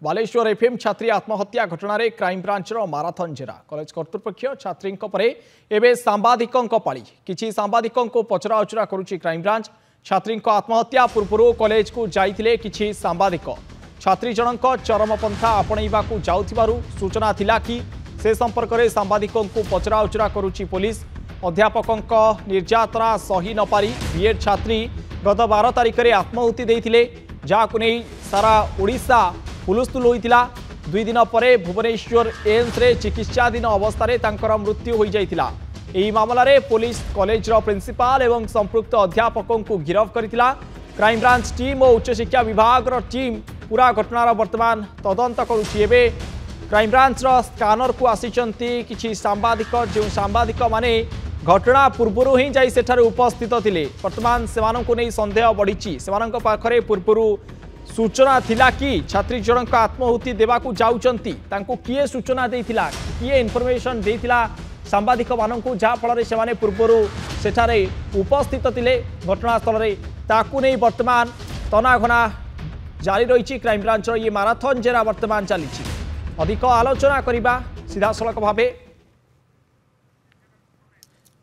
Baleshwar FM छात्री आत्महत्या घटना रे क्राइम ब्रांचर माराथन जेरा कॉलेज कर्तृपक्ष छात्री एवं सांबादिकों पाली किछि सांबादिकों को पचरा उचरा करुछि क्राइम ब्रांच। छात्री आत्महत्या पूर्व कॉलेज को जाइथिले किछि सांबादिक छात्री जनक चरमपंथा आपणैबाकू जाउथिबारु सूचना थिला कि से संपर्क में सांबादिकों को पचरा उचरा करुछि पुलिस। अध्यापकों निर्यातना सही न पारी बीएड छात्री गत 12 तारिख में आत्माहुति देइथिले जाकु नै सारा ओडिशा हुलस्थुल होइतिला। 2 दिन पर भुवनेश्वर एम्स रे चिकित्साधीन अवस्था तांकर मृत्यु हो जाइतिला। एही मामला रे पुलिस कॉलेज प्रिंसिपाल एवं संपृक्त अध्यापकों को गिरफ्त करथिला। क्राइम ब्रांच टीम और उच्च शिक्षा विभाग टीम पूरा घटनार वर्तमान तदंत करुछि। एबे क्राइम ब्रांच स्कानर को आसिचंती किछि सांबादिक जो सांबादिक माने घटना पूर्व ही जाई सेठारे उपस्थित थिले। वर्तमान सेमानंकु नै संदेह बढ़िछि। सेमानंक पाखरे पूर्व सूचना थिला कि छात्री जनक आत्महुति देवाकू जाउचंती तांको किए सूचना देइथिला किए इन्फॉर्मेशन देइथिला सांबादिक मानंकू जा फल से माने पूर्व सेठारे उपस्थित थिले घटनास्थल रे ताकू नै वर्तमान तनाघना जारी रही। क्राइम ब्रांच ये माराथन जेरा वर्तमान चली अधिक आलोचना करबा सीधा सड़क भावे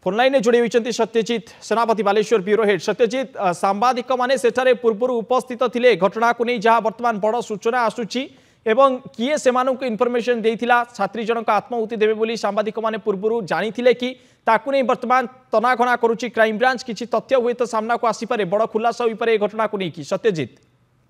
फोनलाइन जोड़ी होती सत्यजित सेनापति बालेश्वर ब्यूरो हेड। सत्यजित सांबादिक माने सेठारे पूर्व उपस्थित थिले घटना को नहीं जहाँ वर्तमान बड़ सूचना आसुची एवं किए सेमानंकु इन्फॉर्मेशन देइथिला छात्री जनक आत्महुति देबे बोली सांबादिक माने पूर्व जानिथिले कि ताकु नहीं वर्तमान तनाघना करुची क्राइम ब्रांच किछि तथ्य हुए तो सामना को आसी पारे बड़ खुलासा होई पारे घटना को नहीं कि सत्यजित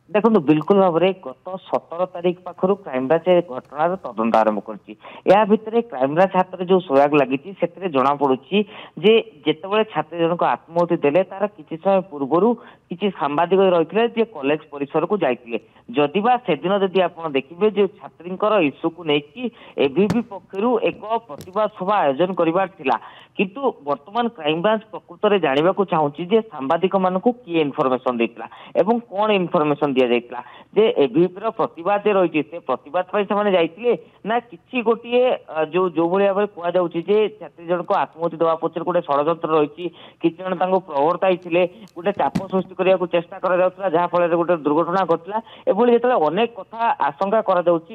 देखो बिल्कुल भाव में गत 17 तारिख पाखर क्राइम ब्रांच घटनार तदंत आरंभ कर क्राइम ब्रांच हाथ में जो सोयाग लगी जना पड़ी जे जितेबाला छात्री जनक आत्महत्या देले तार किसी समय पूर्व किसी सांबादिक रही कॉलेज परिसर को जाइए जदिबा से दिन जदि आप देखिए जो छात्री इश्यू को लेकिन एबीवी पक्षर एक प्रतिवाद सभा आयोजन कर किंतु वर्तमान क्राइम ब्रांच प्रकृत में जानवा चाहूँगी सांबादिक मान किए इनफर्मेशन देता एवं कौन इनफर्मेशन दि जाइए जे एबीवी प्रतिवाद रही से प्रतिवाद जाइए ना किसी गोटे जो जो भाव में कहुच्छे छात्री जनक आत्महत्या देवा पचर गोटे षड्यंत्र रही किसी जन प्रवर्ताई गोटे चाप सृष्टि करने को चेष्टा कराफल गोटे दुर्घटना घटला एभली जो अनेक कथा आशंका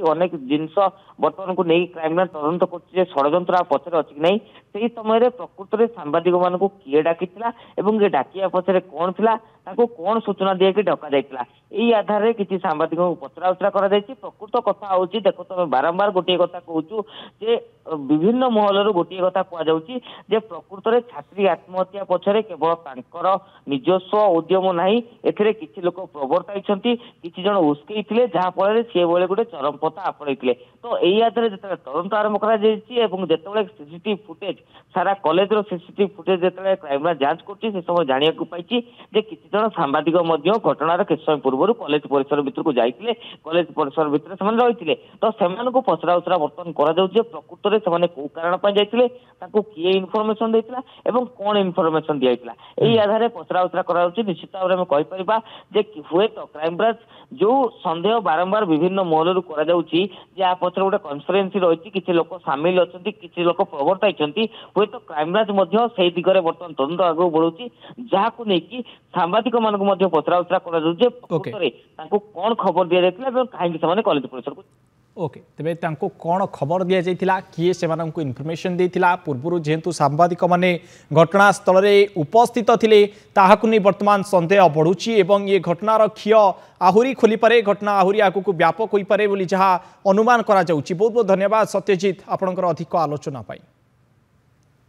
अनेक जिनस बर्तमान को नहीं क्राइम ब्रांच तदंत कर षड्यंत्र पचर अच्छी कि नहीं से समय प्रकृत में सांबादिक मान किए डाकी डाकिया पचर कौन थी कौन सूचना दिए डका जाइए यही आधार में किसी सांबादिक पचरा उचरा प्रकृत कथा हूँ देख तुम बारंबार गोटे कथा कहूँ जे विभिन्न महल गोटे कथा कहुचे प्रकृत में छात्री आत्महत्या पछरे केवल तांकर निजस्व उद्यम नहीं एथिरे किसी लोक प्रवर्ताई किसी जन उस्कई जहाँफल सी भाई गोटे चरमपथा आपणई तो यही आधार जो तदंत आरंभ कर सीसीटीवी फुटेज सारा कॉलेज सीसीटीवी फुटेज जो क्राइम ब्रांच जांच कर समय जानवा पाई किसी जन सांबादिक घटनार किसी समय पूर्व कॉलेज परिसर भितर को जाइए कॉलेज परिसर भितर से रही तो से पचरा उचरा बर्तमान कर प्रकृत में से कौ कारण जाइए किए इनफर्मेशन देता एवं कौन इनफर्मेशन दिया यही आधार में पचरा उचरा कर निश्चित भाव में कहीपर हुए तो क्राइम ब्रांच जो सन्देह बारंबार विभिन्न महल कर पचर गोटे कन्स्पिरेन्सी रही किसी लोक सामिल अच्छा किसी लोक प्रवर्ताई हुए तो क्राइम ब्रांच से दिगरे बर्तमान तदंत आगे बढ़ुची जहाँ को लेकिन सांबादिक मान पचरा उचरा कर कौन खबर दि जाता कहीं कॉलेज परिसर को ओके तेरे कौन खबर दि जाइथिला किए से इनफर्मेशन देइथिला पूर्व जेहेतु सांबादिक माने घटनास्थल में उपस्थित थिले ताहाकु नै वर्तमान संदेह बढ़ुची एवं ये घटनार क्षय आहुरी खोली पारे घटना आहुरी आगु व्यापक होई पारे बोली जहाँ अनुमान करा जाउची। बहुत बहुत धन्यवाद सत्यजित आपणकर अधिक आलोचना पाई।